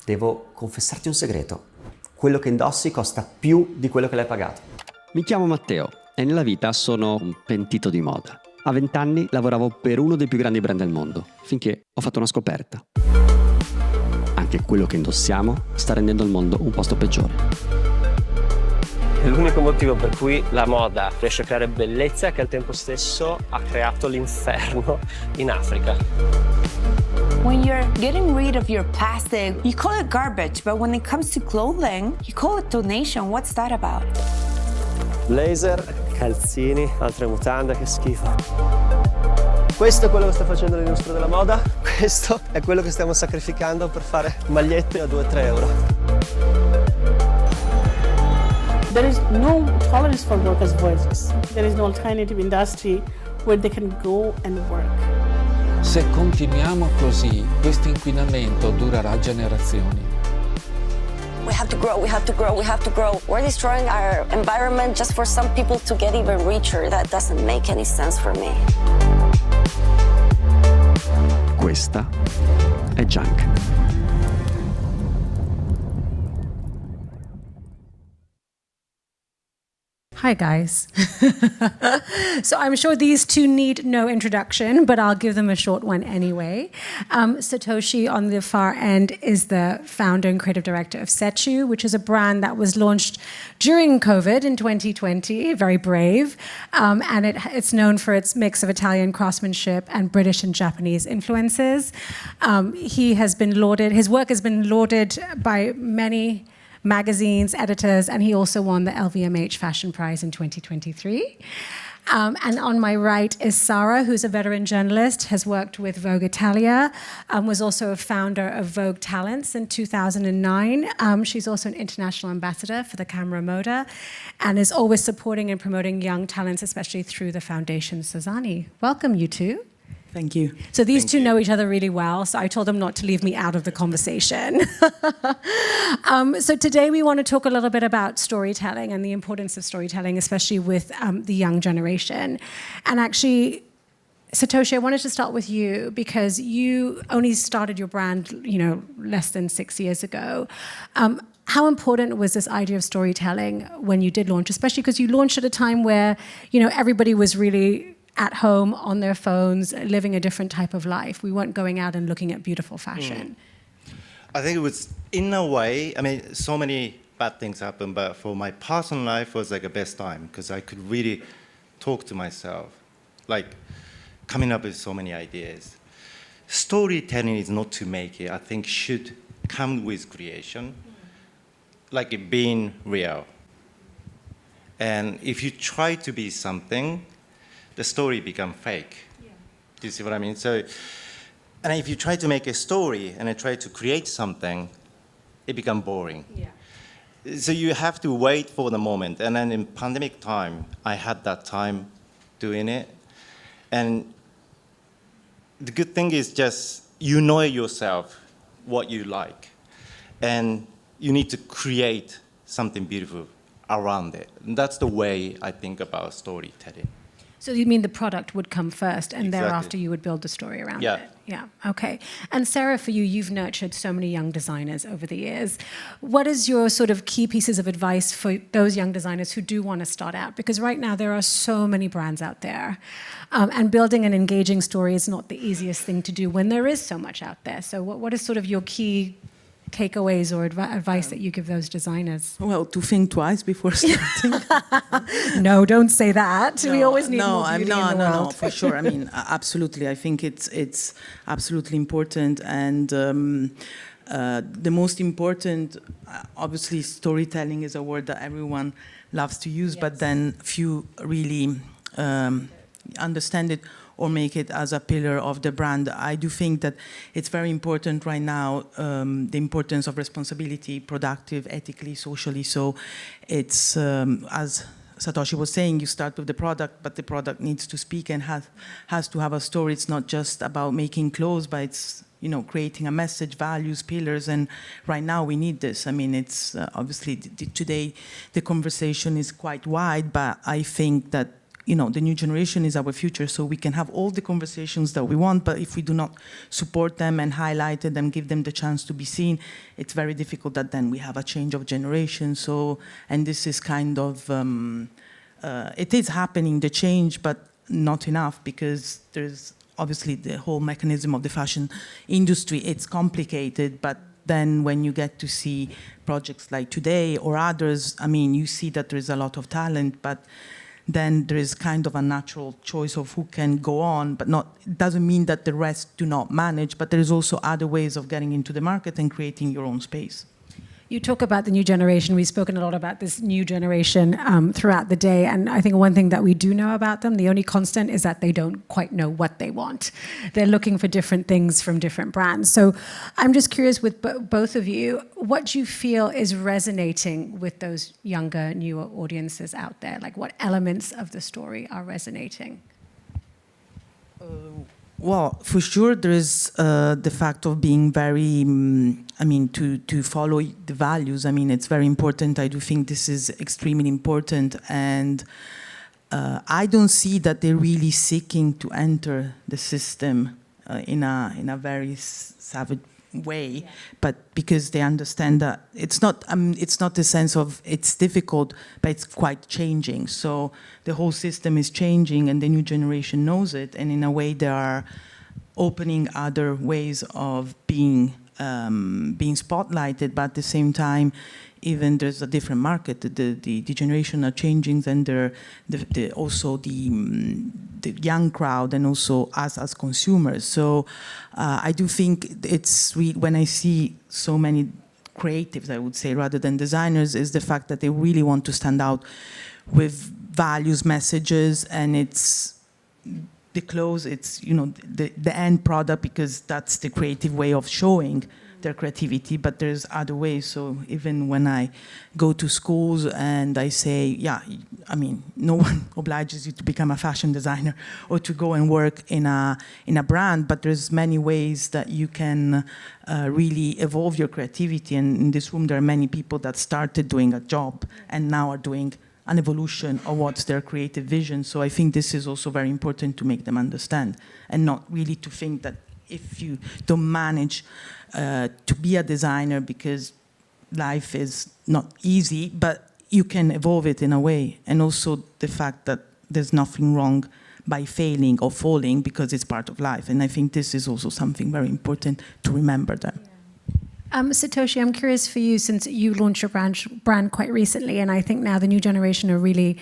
Devo confessarti un segreto. Quello che indossi costa più di quello che l'hai pagato. Mi chiamo Matteo e nella vita sono un pentito di moda. A 20 anni lavoravo per uno dei più grandi brand del mondo, finché ho fatto una scoperta. Anche quello che indossiamo sta rendendo il mondo un posto peggiore. È l'unico motivo per cui la moda riesce a creare bellezza e che al tempo stesso ha creato l'inferno in Africa. When you're getting rid of your plastic, you call it garbage, but when it comes to clothing, you call it donation. What's that about? Blazer, calzini, altre mutande, che schifo. Questo è quello che sta facendo l'industria della moda, questo è quello che stiamo sacrificando per fare magliette a 2-3 euro. There is no tolerance for workers' voices. There is no alternative industry where they can go and work. Se continuiamo così, questo inquinamento durerà generazioni. We have to grow, we have to grow, we have to grow. We're destroying our environment just for some people to get even richer. That doesn't make any sense for me. Questa è junk. Hi guys. So I'm sure these two need no introduction, but I'll give them a short one anyway. Satoshi on the far end is the founder and creative director of SETCHU, which is a brand that was launched during COVID in 2020, very brave. And it's known for its mix of Italian craftsmanship and British and Japanese influences. His work has been lauded by many magazines, editors, and he also won the LVMH Fashion Prize in 2023. And on my right is Sara, who's a veteran journalist, has worked with Vogue Italia, was also a founder of Vogue Talents in 2009. She's also an international ambassador for the Camera Moda and is always supporting and promoting young talents, especially through the Foundation Sozzani. Welcome, you two. Thank you. So these two know each other really well, so I told them not to leave me out of the conversation. So today we want to talk a little bit about storytelling and the importance of storytelling, especially with the young generation. And actually, Satoshi, I wanted to start with you because you only started your brand, less than 6 years ago. How important was this idea of storytelling when you did launch, especially because you launched at a time where, everybody was really at home on their phones, living a different type of life. We weren't going out and looking at beautiful fashion. I think it was, in a way, so many bad things happened, but for my personal life was like a best time because I could really talk to myself, like coming up with so many ideas. Storytelling is not to make it, I think should come with creation, like it being real. And if you try to be something, the story become fake. Yeah. Do you see what I mean? So, and if you try to make a story and I try to create something, it become boring. Yeah. So you have to wait for the moment. And then in pandemic time, I had that time doing it. And the good thing is just, yourself, what you like. And you need to create something beautiful around it. And that's the way I think about storytelling. So you mean the product would come first and Exactly. thereafter you would build the story around Yeah. it? Yeah, okay. And Sara, for you, you've nurtured so many young designers over the years. What is your sort of key pieces of advice for those young designers who do want to start out? Because right now there are so many brands out there. And building an engaging story is not the easiest thing to do when there is so much out there. So what is sort of your key takeaways or advice that you give those designers? Well, to think twice before starting. No, don't say that. We always need more beauty in the world. No, for sure. Absolutely. I think it's absolutely important. And the most important, obviously, storytelling is a word that everyone loves to use, yes. But then few really understand it or make it as a pillar of the brand. I do think that it's very important right now, the importance of responsibility, productive, ethically, socially. So it's, as Satoshi was saying, you start with the product, but the product needs to speak and has to have a story. It's not just about making clothes, but it's creating a message, values, pillars, and right now we need this. It's obviously today the conversation is quite wide, but I think that you know, the new generation is our future, so we can have all the conversations that we want, but if we do not support them and highlight them, give them the chance to be seen, it's very difficult that then we have a change of generation. So, and this is kind of, it is happening, the change, but not enough, because there's obviously the whole mechanism of the fashion industry. It's complicated, but then when you get to see projects like today or others, I mean, you see that there is a lot of talent, but then there is kind of a natural choice of who can go on, but not, it doesn't mean that the rest do not manage, but there is also other ways of getting into the market and creating your own space. You talk about the new generation. We've spoken a lot about this new generation throughout the day. And I think one thing that we do know about them, the only constant, is that they don't quite know what they want. They're looking for different things from different brands. So I'm just curious with both of you, what do you feel is resonating with those younger, newer audiences out there? Like, what elements of the story are resonating? Well, for sure, there is the fact of being very, I mean, to follow the values. I mean, it's very important. I do think this is extremely important. And I don't see that they're really seeking to enter the system in a very savage way, but because they understand that it's not the sense of it's difficult, but it's quite changing. So the whole system is changing, and the new generation knows it, and in a way they are opening other ways of being spotlighted, but at the same time, even there's a different market. The generation are changing, and also the young crowd, and also us as consumers. So I do think it's when I see so many creatives, I would say, rather than designers, is the fact that they really want to stand out with values, messages, and it's the clothes, it's, you know, the end product, because that's the creative way of showing their creativity, but there's other ways. So even when I go to schools and I say, yeah, I mean, no one obliges you to become a fashion designer or to go and work in a brand, but there's many ways that you can really evolve your creativity. And in this room, there are many people that started doing a job and now are doing an evolution of what's their creative vision. So I think this is also very important to make them understand, and not really to think that if you don't manage to be a designer, because life is not easy, but you can evolve it in a way. And also the fact that there's nothing wrong by failing or falling, because it's part of life. And I think this is also something very important to remember them. Satoshi, I'm curious for you, since you launched your brand quite recently, and I think now the new generation are really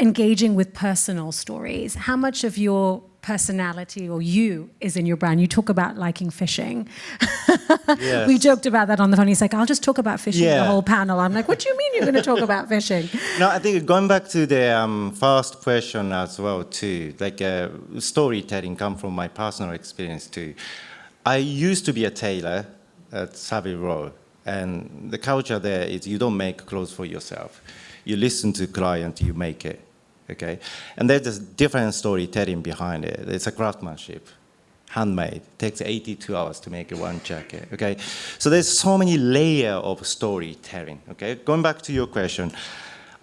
engaging with personal stories. How much of your personality or you is in your brand? You talk about liking fishing. Yes. We joked about that on the phone. He's like, I'll just talk about fishing the whole panel. I'm like, what do you mean you're going to talk about fishing? No, I think going back to the first question as well too, like storytelling come from my personal experience too. I used to be a tailor at Savile Row, and the culture there is you don't make clothes for yourself. You listen to client, you make it. Okay, and there's a different storytelling behind it. It's a craftsmanship, handmade. It takes 82 hours to make one jacket. Okay, so there's so many layers of storytelling. Okay, going back to your question,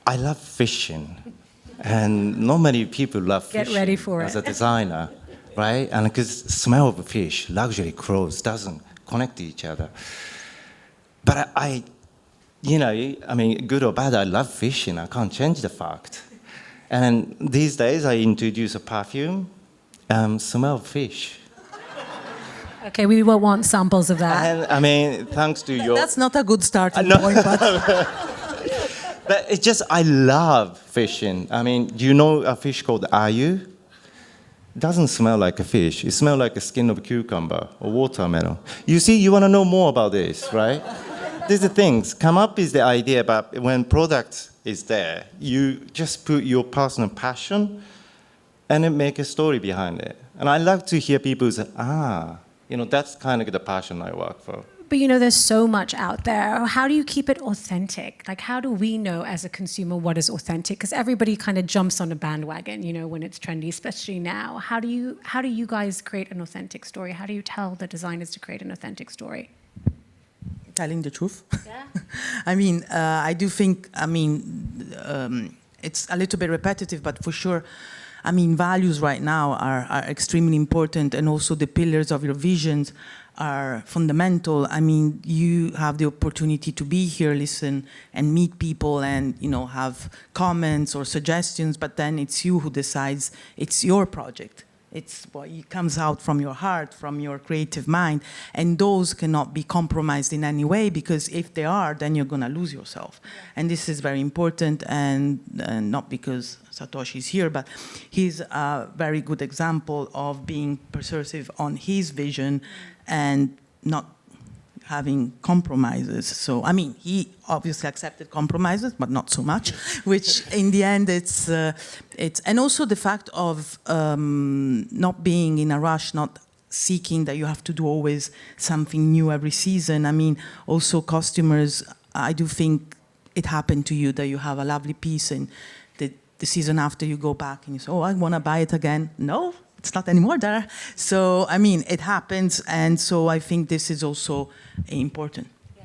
I love fishing, and not many people love fishing. Get ready for it. As a designer, right? And because smell of fish, luxury clothes doesn't connect to each other. But I, you know, I mean, good or bad, I love fishing. I can't change the fact. And these days, I introduce a perfume, smell of fish. Okay, we will want samples of that. And I mean, thanks to your... That's not a good starting point, but... But it's just, I love fishing. I mean, do you know a fish called ayu? It doesn't smell like a fish. It smells like a skin of a cucumber or watermelon. You see, you want to know more about this, right? These are things. Come up with the idea, but when product is there, you just put your personal passion and then make a story behind it. And I like to hear people say, you know, that's kind of the passion I work for. But you know, there's so much out there. How do you keep it authentic? Like, how do we know as a consumer what is authentic? Because everybody kind of jumps on a bandwagon, you know, when it's trendy, especially now. How do you guys create an authentic story? How do you tell the designers to create an authentic story? Telling the truth. Yeah. I mean, I do think, I mean, it's a little bit repetitive, but for sure, I mean, values right now are extremely important, and also the pillars of your visions are fundamental. I mean, you have the opportunity to be here, listen, and meet people, and have comments or suggestions. But then it's you who decides. It's your project. It's what comes out from your heart, from your creative mind, and those cannot be compromised in any way, because if they are, then you're going to lose yourself. Yeah. And this is very important, and not because Satoshi is here, but he's a very good example of being persuasive on his vision and not having compromises. So, I mean, he obviously accepted compromises, but not so much, which in the end it's and also the fact of not being in a rush, not seeking that you have to do always something new every season. I mean, also customers, I do think it happened to you that you have a lovely piece and the season after you go back and you say, oh, I want to buy it again. No, it's not anymore there. So, I mean, it happens, and so I think this is also important. Yeah.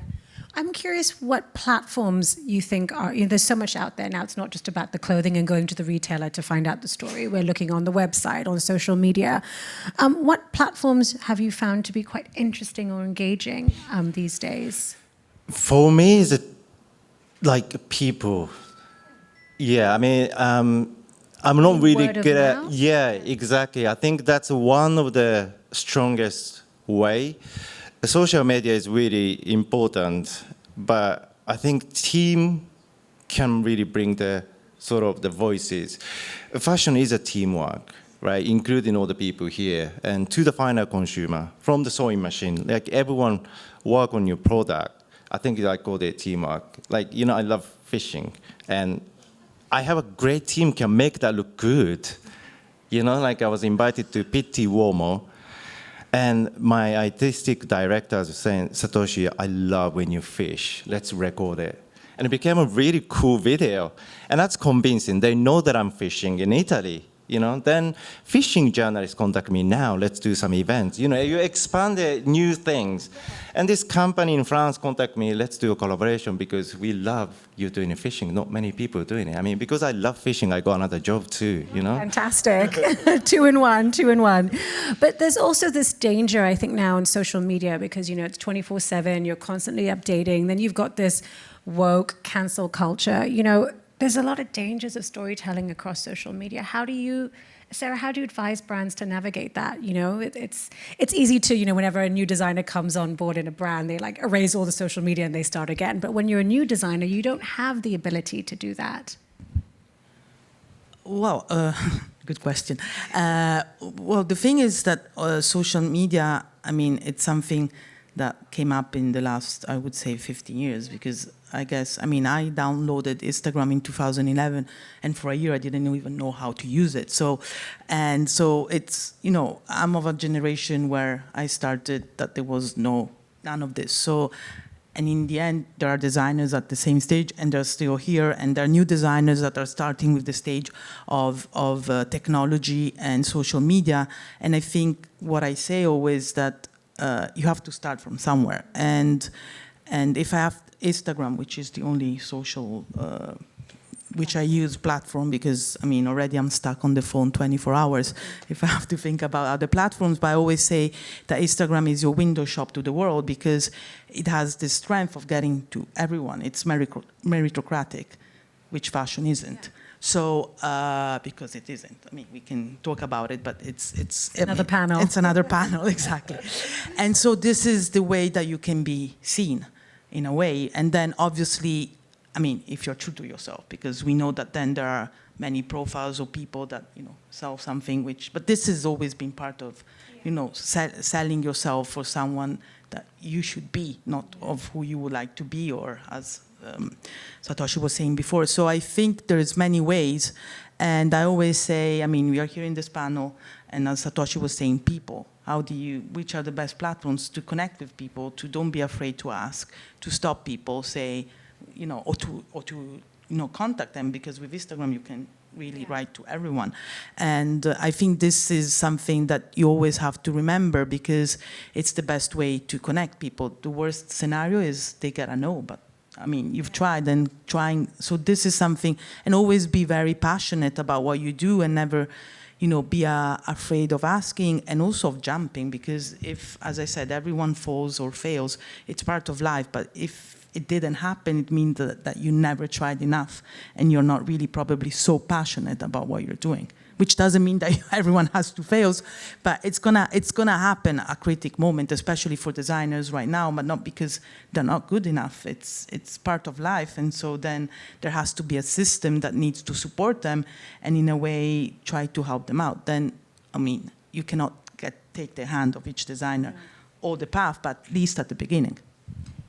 I'm curious what platforms you think are, there's so much out there now. It's not just about the clothing and going to the retailer to find out the story. We're looking on the website, on social media. What platforms have you found to be quite interesting or engaging these days? For me, it's like people. Yeah, I mean, I'm not really good at, yeah, exactly. I think that's one of the strongest way. Social media is really important, but I think team can really bring the sort of the voices. Fashion is a teamwork, right? Including all the people here and to the final consumer from the sewing machine. Like everyone work on your product. I think I call it teamwork. Like, I love fishing, and I have a great team can make that look good. Like I was invited to Pitti Uomo, and my artistic director was saying, Satoshi, I love when you fish. Let's record it. And it became a really cool video. And that's convincing. They know that I'm fishing in Italy. Then fishing journalists contact me now, let's do some events. You expand the new things. And this company in France contact me, let's do a collaboration because we love you doing fishing. Not many people doing it. I mean, because I love fishing, I got another job too, Fantastic. two in one. But there's also this danger, I think, now in social media because, it's 24/7, you're constantly updating. Then you've got this woke cancel culture, There's a lot of dangers of storytelling across social media. Sarah, how do you advise brands to navigate that? It's easy to, whenever a new designer comes on board in a brand, they erase all the social media and they start again. But when you're a new designer, you don't have the ability to do that. Well, good question. Well, the thing is that social media, I mean, it's something that came up in the last, I would say, 15 years, because I downloaded Instagram in 2011, and for a year I didn't even know how to use it. So it's, I'm of a generation where I started that there was none of this. So, and in the end, there are designers at the same stage, and they're still here, and there are new designers that are starting with the stage of technology and social media. And I think what I say always that you have to start from somewhere. And if I have Instagram, which is the only social which I use platform, because already I'm stuck on the phone 24 hours if I have to think about other platforms. But I always say that Instagram is your window shop to the world because it has the strength of getting to everyone. It's meritocratic, which fashion isn't. Yeah. So, because it isn't. We can talk about it, but it's another panel. It's another panel, exactly. And so this is the way that you can be seen, in a way. And then, obviously, if you're true to yourself, because we know that then there are many profiles of people that, sell something but this has always been part of, selling yourself for someone that you should be, not of who you would like to be, or as Satoshi was saying before. So I think there's many ways, and I always say, we are here in this panel, and as Satoshi was saying, people. Which are the best platforms to connect with people, to don't be afraid to ask, to stop people, say, or to contact them, because with Instagram you can really write to everyone. And I think this is something that you always have to remember, because it's the best way to connect people. The worst scenario is they get a no, but I mean, you've tried and trying. So this is something, and always be very passionate about what you do and never, you know, be afraid of asking and also of jumping, because if, as I said, everyone falls or fails, it's part of life. But if it didn't happen, it means that you never tried enough and you're not really probably so passionate about what you're doing. Which doesn't mean that everyone has to fail, but it's gonna happen a critic moment, especially for designers right now, but not because they're not good enough. It's part of life, and so then there has to be a system that needs to support them, and in a way try to help them out. Then, I mean, you cannot take the hand of each designer or the path, but at least at the beginning.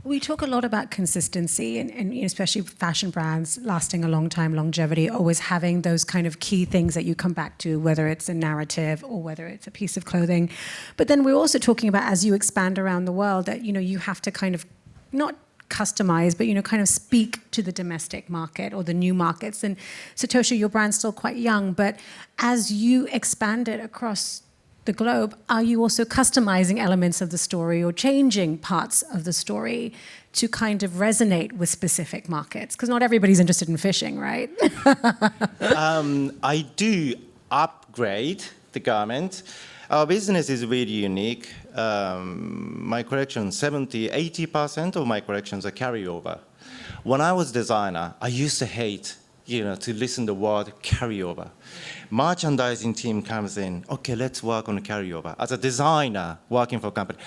We talk a lot about consistency and especially fashion brands lasting a long time, longevity, always having those kind of key things that you come back to, whether it's a narrative or whether it's a piece of clothing. But then we're also talking about, as you expand around the world, that, you know, you have to kind of not customize, but, you know, kind of speak to the domestic market or the new markets. And Satoshi, your brand's still quite young, but as you expand it across the globe, are you also customizing elements of the story or changing parts of the story to kind of resonate with specific markets? Because not everybody's interested in fishing, right? I do upgrade the garment. Our business is really unique. My collection, 80% of my collections are carryover. When I was designer, I used to hate, you know, to listen to the word carryover. Merchandising team comes in, okay, let's work on the carryover. As a designer working for a company,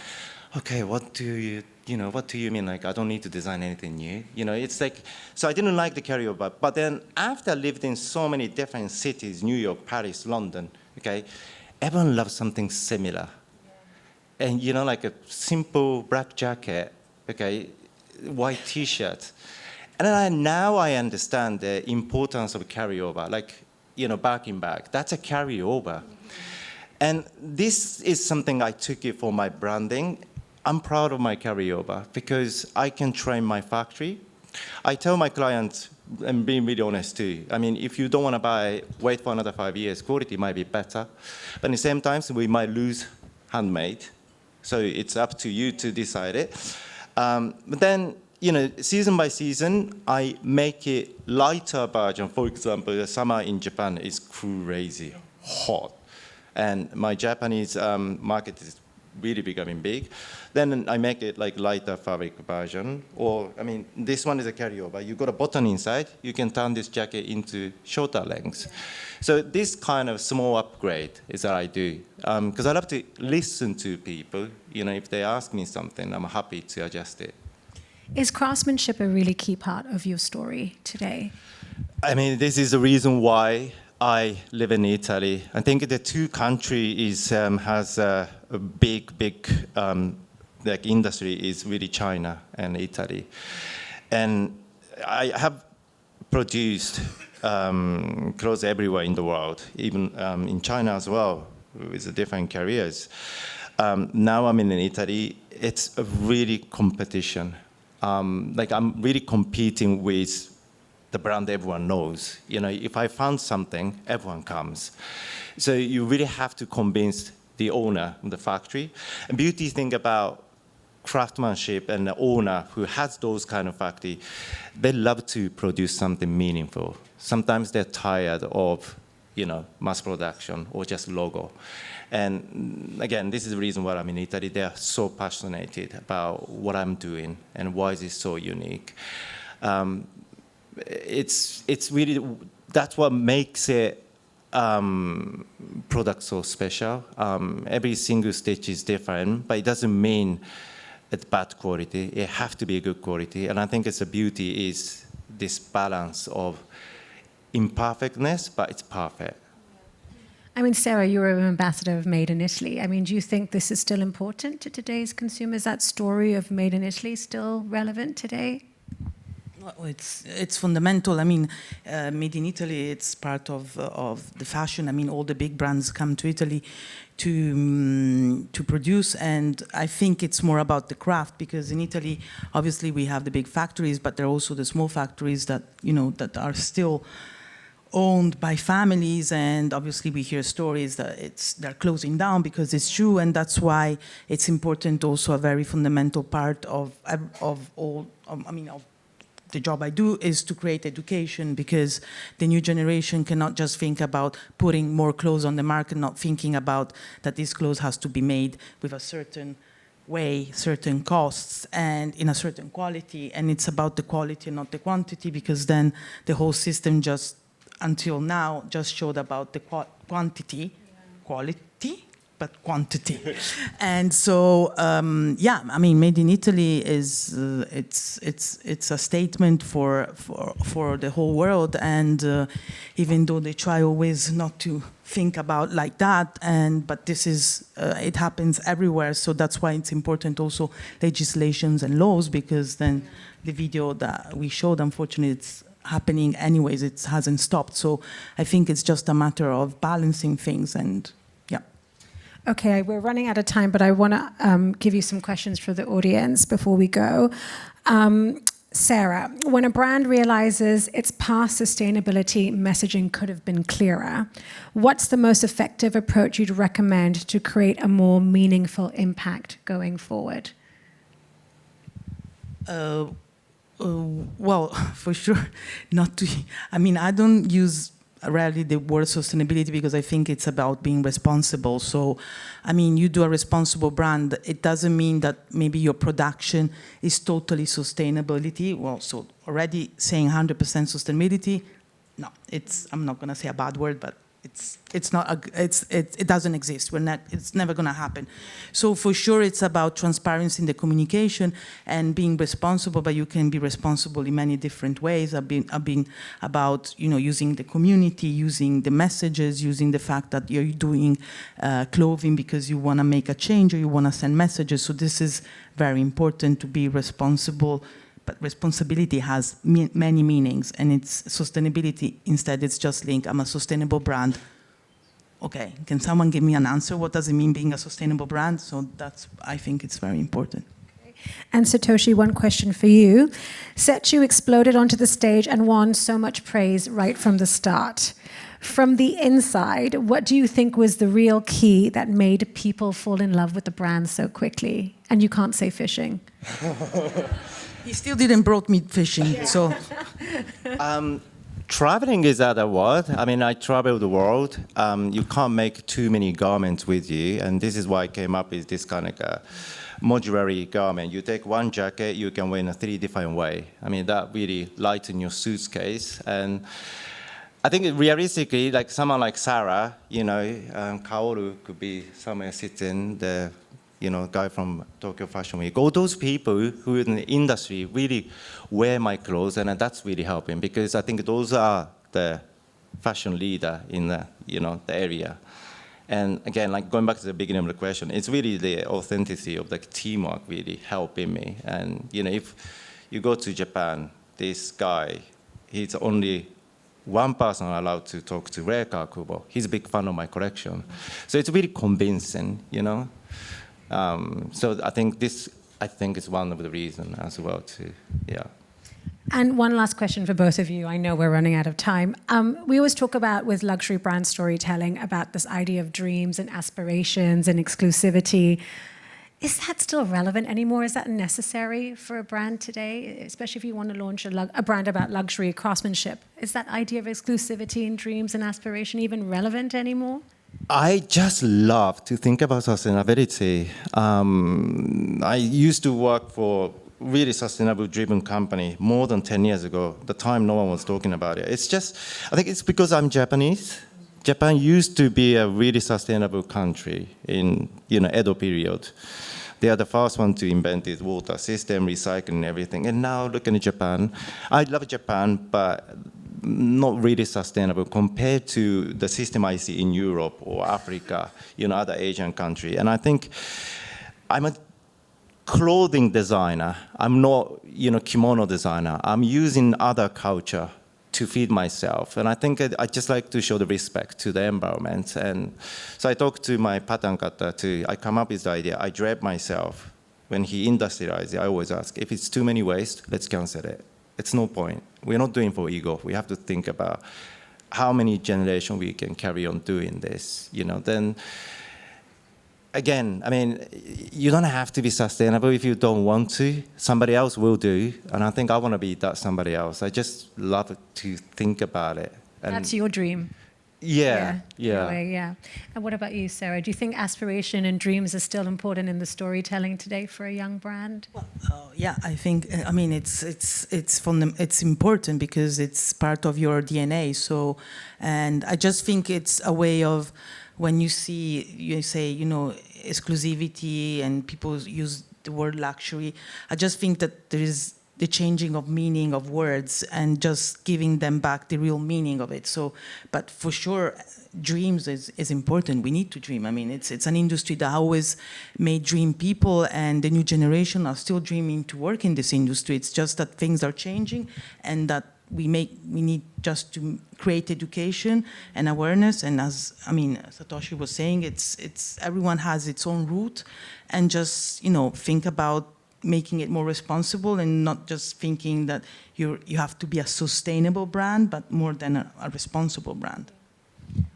okay, what do you mean? Like, I don't need to design anything new. You know, it's like, so I didn't like the carryover. But then after I lived in so many different cities, New York, Paris, London, okay, everyone loves something similar. Yeah. And, you know, like a simple black jacket, okay, white T-shirt. And now I understand the importance of carryover, like, you know, Birkin bag. That's a carryover. And this is something I took it for my branding. I'm proud of my carryover because I can train my factory. I tell my clients, and being really honest too, I mean, if you don't want to buy, wait for another 5 years, quality might be better. But at the same time, we might lose handmade. So it's up to you to decide it. But then, you know, season by season, I make it lighter version. For example, the summer in Japan is crazy hot. And my Japanese market is really becoming big. Then I make it like lighter fabric version. Or, I mean, this one is a carryover. You got a button inside, you can turn this jacket into shorter lengths. So this kind of small upgrade is what I do. Because I love to listen to people. You know, if they ask me something, I'm happy to adjust it. Is craftsmanship a really key part of your story today? I mean, this is the reason why I live in Italy. I think the two countries has a big like industry is really China and Italy. And I have produced clothes everywhere in the world, even in China as well, with different careers. Now I'm in Italy. It's a really competition. Like I'm really competing with the brand everyone knows. You know, if I found something, everyone comes. So you really have to convince the owner of the factory. And beauty thing about craftsmanship and the owner who has those kind of factory, they love to produce something meaningful. Sometimes they're tired of, you know, mass production or just logo. And again, this is the reason why I'm in Italy. They are so passionate about what I'm doing and why is it so unique. It's really, that's what makes it product so special. Every single stitch is different, but it doesn't mean it's bad quality. It has to be a good quality. And I think it's a beauty is this balance of imperfectness, but it's perfect. I mean, Sara, you're an ambassador of Made in Italy. I mean, do you think this is still important to today's consumers? That story of Made in Italy still relevant today? Well, it's fundamental. I mean, Made in Italy, it's part of the fashion. I mean, all the big brands come to Italy to produce, and I think it's more about the craft, because in Italy, obviously, we have the big factories, but there are also the small factories that, you know, that are still owned by families, and obviously we hear stories that they're closing down because it's true, and that's why it's important. Also, a very fundamental part of the job I do is to create education, because the new generation cannot just think about putting more clothes on the market, not thinking about that this clothes has to be made with a certain way, certain costs, and in a certain quality, and it's about the quality and not the quantity, because then the whole system just, until now, just showed about the quantity, quality, but quantity. And so, yeah, I mean, Made in Italy is, it's a statement for the whole world, and even though they try always not to think about like that, but this is, it happens everywhere, so that's why it's important also legislations and laws, because then the video that we showed, unfortunately, it's happening anyways, it hasn't stopped. So I think it's just a matter of balancing things, and yeah. Okay, we're running out of time, but I want to give you some questions for the audience before we go. Sara, when a brand realizes its past sustainability messaging could have been clearer, what's the most effective approach you'd recommend to create a more meaningful impact going forward? Well, for sure, not to, I mean, I don't use rarely the word sustainability, because I think it's about being responsible. So, I mean, you do a responsible brand, it doesn't mean that maybe your production is totally sustainability. Well, so already saying 100% sustainability, no, it's, I'm not gonna say a bad word, but it's not, it doesn't exist. It's never gonna happen. So for sure, it's about transparency in the communication and being responsible, but you can be responsible in many different ways. I've been about, you know, using the community, using the messages, using the fact that you're doing clothing because you wanna make a change or you wanna send messages. So this is very important, to be responsible. But responsibility has many meanings, and it's sustainability. Instead, it's just linked, I'm a sustainable brand. Okay, can someone give me an answer? What does it mean being a sustainable brand? So that's, I think it's very important. And Satoshi, one question for you. SETCHU exploded onto the stage and won so much praise right from the start. From the inside, what do you think was the real key that made people fall in love with the brand so quickly? And you can't say fishing. He still didn't brought me fishing, so. Traveling is other word. I mean, I travel the world. You can't make too many garments with you, and this is why I came up with this kind of modular garment. You take one jacket, you can wear in a 3 different way. I mean, that really lightens your suitcase. And I think realistically, like someone like Sara, you know, Kaoru could be somewhere sitting there, you know, guy from Tokyo Fashion Week. All those people who in the industry really wear my clothes, and that's really helping, because I think those are the fashion leader in the, you know, the area. And again, like going back to the beginning of the question, it's really the authenticity of the teamwork really helping me. And you know, if you go to Japan, this guy, he's only one person allowed to talk to Reika Kubo. He's a big fan of my collection. So it's really convincing, you know. So I think is one of the reasons as well too, yeah. And one last question for both of you. I know we're running out of time. We always talk about, with luxury brand storytelling, about this idea of dreams and aspirations and exclusivity. Is that still relevant anymore? Is that necessary for a brand today, especially if you want to launch a brand about luxury craftsmanship? Is that idea of exclusivity and dreams and aspiration even relevant anymore? I just love to think about sustainability. I used to work for really sustainable driven company more than 10 years ago. The time no one was talking about it. It's just, I think it's because I'm Japanese. Japan used to be a really sustainable country in, you know, Edo period. They are the first one to invent this water system, recycling everything. And now look at Japan. I love Japan, but not really sustainable compared to the system I see in Europe or Africa, you know, other Asian country. And I think I'm a clothing designer. I'm not, you know, kimono designer. I'm using other culture to feed myself. And I think I just like to show the respect to the environment. And so I talked to my pattern cutter too. I come up with the idea. I drape myself. When he industrialized it, I always ask, if it's too many waste, let's cancel it. It's no point. We're not doing for ego. We have to think about how many generations we can carry on doing this. You know, then again, I mean, you don't have to be sustainable if you don't want to. Somebody else will do, and I think I want to be that somebody else. I just love to think about it. And That's your dream. yeah. In a way, yeah. And what about you, Sarah? Do you think aspiration and dreams are still important in the storytelling today for a young brand? Yeah, I think. I mean, it's important because it's part of your DNA. So, and I just think it's a way of when you say, exclusivity, and people use the word luxury. I just think that there is the changing of meaning of words and just giving them back the real meaning of it. So, but for sure, dreams is important. We need to dream. I mean, it's an industry that always made dream people, and the new generation are still dreaming to work in this industry. It's just that things are changing, and that we need just to create education and awareness. And as Satoshi was saying, it's everyone has its own route, and just think about making it more responsible, and not just thinking that you have to be a sustainable brand, but more than a responsible brand.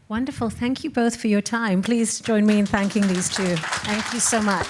Wonderful. Thank you both for your time. Please join me in thanking these two. Thank you so much.